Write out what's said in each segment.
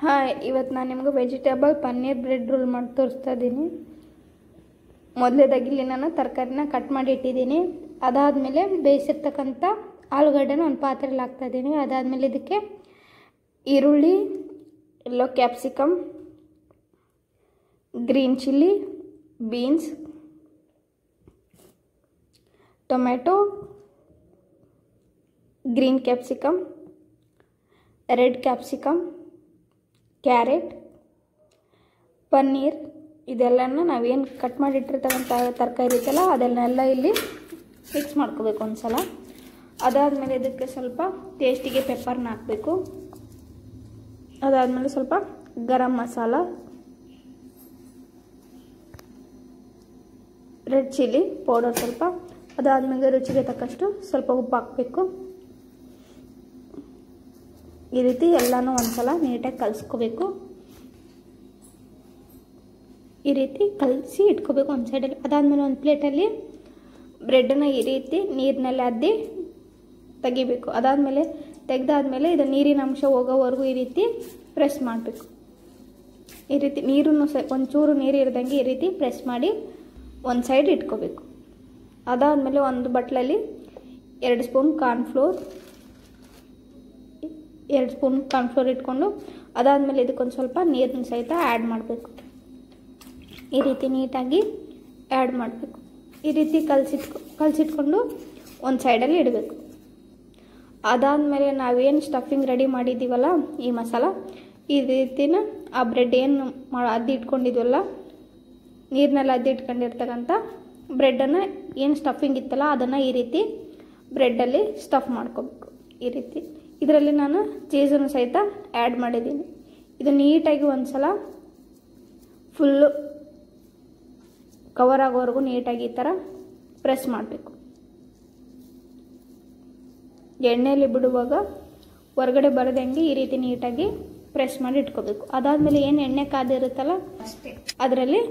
Hi, ಇವತ್ತು ನಾನು ನಿಮಗೆ ವೆಜಿಟೇಬಲ್ ಪನ್ನೀರ್ ಬ್ರೆಡ್ ರೋಲ್ ಮಾಡಿ ತೋರಿಸ್ತಾ ಇದ್ದೀನಿ. ಮೊದಲೇದಾಗಿ ಇಲ್ಲಿ ನಾನು ತರಕಾರಿನ ಕಟ್ ಮಾಡಿ ಇಟ್ಟಿದ್ದೀನಿ. ಅದಾದಮೇಲೆ ಬೇಯಿಸಿರ್ತಕ್ಕಂಥ ಆಲೂಗಡ್ಡೆನ ಒಂದು ಪಾತ್ರೆಯಲ್ಲಿ ಹಾಕ್ತಾಯಿದ್ದೀನಿ. ಅದಾದಮೇಲೆ ಇದಕ್ಕೆ ಈರುಳ್ಳಿ, yellow capsicum, green chilli, beans, tomato, green capsicum, red capsicum, carrot, paneer ಇದೆಲ್ಲನ ನಾವೇನು ಕಟ್ ಮಾಡಿಟ್ಟಿರ್ತಕ್ಕಂಥ ತರಕಾರಿ ಇರುತ್ತಲ್ಲ ಅದನ್ನೆಲ್ಲ ಇಲ್ಲಿ ಮಿಕ್ಸ್ ಮಾಡ್ಕೋಬೇಕು ಒಂದು ಸಲ. ಅದಾದಮೇಲೆ ಇದಕ್ಕೆ ಸ್ವಲ್ಪ ಟೇಸ್ಟಿಗೆ ಪೆಪ್ಪರ್ನ ಹಾಕಬೇಕು. ಅದಾದಮೇಲೆ ಸ್ವಲ್ಪ garam masala, red chilli powder ಸ್ವಲ್ಪ, ಅದಾದಮೇಲೆ ರುಚಿಗೆ ತಕ್ಕಷ್ಟು ಸ್ವಲ್ಪ ಉಪ್ಪು ಹಾಕಬೇಕು. ಈ ರೀತಿ ಎಲ್ಲನೂ ಒಂದ್ಸಲ ನೀಟಾಗಿ ಕಲಿಸ್ಕೋಬೇಕು. ಈ ರೀತಿ ಕಲಸಿ ಇಟ್ಕೋಬೇಕು ಒಂದು ಸೈಡಲ್ಲಿ. ಅದಾದಮೇಲೆ ಒಂದು ಪ್ಲೇಟಲ್ಲಿ ಬ್ರೆಡ್ಡನ್ನು ಈ ರೀತಿ ನೀರಿನಲ್ಲಿ ಅದ್ದಿ ತೆಗಿಬೇಕು. ಅದಾದಮೇಲೆ ತೆಗೆದಾದ್ಮೇಲೆ ಇದು ನೀರಿನ ಅಂಶ ಹೋಗೋವರೆಗೂ ಈ ರೀತಿ ಪ್ರೆಸ್ ಮಾಡಬೇಕು. ಈ ರೀತಿ ನೀರನ್ನು ಒಂಚೂರು ನೀರು ಇರದಂಗೆ ಈ ರೀತಿ ಪ್ರೆಸ್ ಮಾಡಿ ಒಂದು ಸೈಡ್ ಇಟ್ಕೋಬೇಕು. ಅದಾದಮೇಲೆ ಒಂದು ಬಟ್ಲಲ್ಲಿ 2 ಸ್ಪೂನ್ ಕಾರ್ನ್ಫ್ಲೋರ್ ಇಟ್ಕೊಂಡು ಅದಾದಮೇಲೆ ಇದಕ್ಕೊಂದು ಸ್ವಲ್ಪ ನೀರನ್ನ ಸಹಿತ ಆ್ಯಡ್ ಮಾಡಬೇಕು. ಈ ರೀತಿ ನೀಟಾಗಿ ಆ್ಯಡ್ ಮಾಡಬೇಕು. ಈ ರೀತಿ ಕಲಸಿಟ್ಕೊಂಡು ಒಂದು ಸೈಡಲ್ಲಿ ಇಡಬೇಕು. ಅದಾದಮೇಲೆ ನಾವೇನು ಸ್ಟಫಿಂಗ್ ರೆಡಿ ಮಾಡಿದ್ದೀವಲ್ಲ ಈ ಮಸಾಲ, ಈ ರೀತಿನ ಆ ಬ್ರೆಡ್ ಏನು ಅದ್ದಿ ಇಟ್ಕೊಂಡಿದ್ವಲ್ಲ, ನೀರಿನೆಲ್ಲ ಅದ್ದಿ ಇಟ್ಕೊಂಡಿರ್ತಕ್ಕಂಥ ಬ್ರೆಡ್ಡನ್ನು ಏನು ಸ್ಟಫಿಂಗ್ ಇತ್ತಲ್ಲ ಅದನ್ನು ಈ ರೀತಿ ಬ್ರೆಡ್ಡಲ್ಲಿ ಸ್ಟಫ್ ಮಾಡ್ಕೋಬೇಕು. ಈ ರೀತಿ ಇದರಲ್ಲಿ ನಾನು ಚೀಸನ್ನು ಸಹಿತ ಆ್ಯಡ್ ಮಾಡಿದ್ದೀನಿ. ಇದು ನೀಟಾಗಿ ಒಂದು ಸಲ ಫುಲ್ಲು ಕವರ್ ಆಗೋವರೆಗೂ ನೀಟಾಗಿ ಈ ಥರ ಪ್ರೆಸ್ ಮಾಡಬೇಕು. ಎಣ್ಣೆಯಲ್ಲಿ ಬಿಡುವಾಗ ಹೊರಗಡೆ ಬರದಂಗೆ ಈ ರೀತಿ ನೀಟಾಗಿ ಪ್ರೆಸ್ ಮಾಡಿ ಇಟ್ಕೋಬೇಕು. ಅದಾದಮೇಲೆ ಏನು ಎಣ್ಣೆ ಕಾದಿರುತ್ತಲ್ಲ ಅಷ್ಟೇ ಅದರಲ್ಲಿ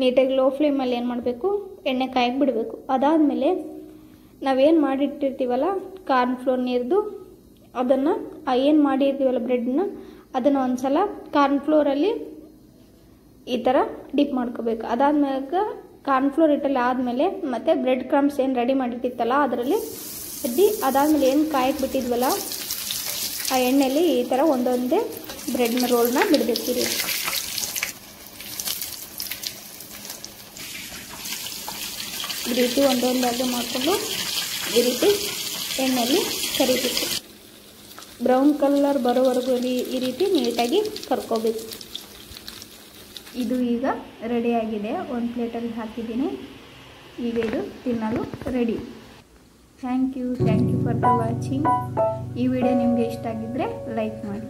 ನೀಟಾಗಿ ಲೋ ಫ್ಲೇಮಲ್ಲಿ ಏನು ಮಾಡಬೇಕು, ಎಣ್ಣೆ ಕಾಯಕ್ಕೆ ಬಿಡಬೇಕು. ಅದಾದಮೇಲೆ ನಾವೇನು ಮಾಡಿಟ್ಟಿರ್ತೀವಲ್ಲ ಕಾರ್ನ್ಫ್ಲೋರ್ ನೀರ್ದು, ಅದನ್ನು ಏನು ಮಾಡಿರ್ತೀವಲ್ಲ ಬ್ರೆಡ್ನ ಅದನ್ನು ಒಂದು ಸಲ ಕಾರ್ನ್ಫ್ಲೋರಲ್ಲಿ ಈ ಥರ ಡಿಪ್ ಮಾಡ್ಕೋಬೇಕು. ಅದಾದ್ಮೇಲೆ ಕಾರ್ನ್ಫ್ಲೋರ್ ಇಟ್ಟಲ್ಲಿ ಆದಮೇಲೆ ಮತ್ತು ಬ್ರೆಡ್ ಕ್ರಮ್ಸ್ ಏನು ರೆಡಿ ಮಾಡಿಟ್ಟಿತ್ತಲ್ಲ ಅದರಲ್ಲಿ ಅದ್ದಿ, ಅದಾದಮೇಲೆ ಏನು ಕಾಯಕ್ಕೆ ಬಿಟ್ಟಿದ್ವಲ್ಲ ಆ ಎಣ್ಣೆಯಲ್ಲಿ ಈ ಥರ ಒಂದೊಂದೇ ಬ್ರೆಡ್ನ ರೋಲ್ನ ಬಿಡಬೇಕು. ಈ ರೀತಿ ಒಂದೊಂದಾಗಿ ಮಾಡಿಕೊಂಡು ಈ ರೀತಿ ಎಣ್ಣೆಯಲ್ಲಿ ಕರಿಬೇಕು. ಬ್ರೌನ್ ಕಲರ್ ಬರೋವರೆಗೂ ಈ ರೀತಿ ನೀಟಾಗಿ ಕರ್ಕೋಬೇಕು. ಇದು ಈಗ ರೆಡಿಯಾಗಿದೆ. ಒಂದು ಪ್ಲೇಟಲ್ಲಿ ಹಾಕಿದ್ದೀನಿ. ಈಗ ಇದು ತಿನ್ನಲು ready. Thank you for the watching. ಈ ವಿಡಿಯೋ ನಿಮಗೆ ಇಷ್ಟ ಆಗಿದ್ದರೆ ಲೈಕ್ ಮಾಡಿ.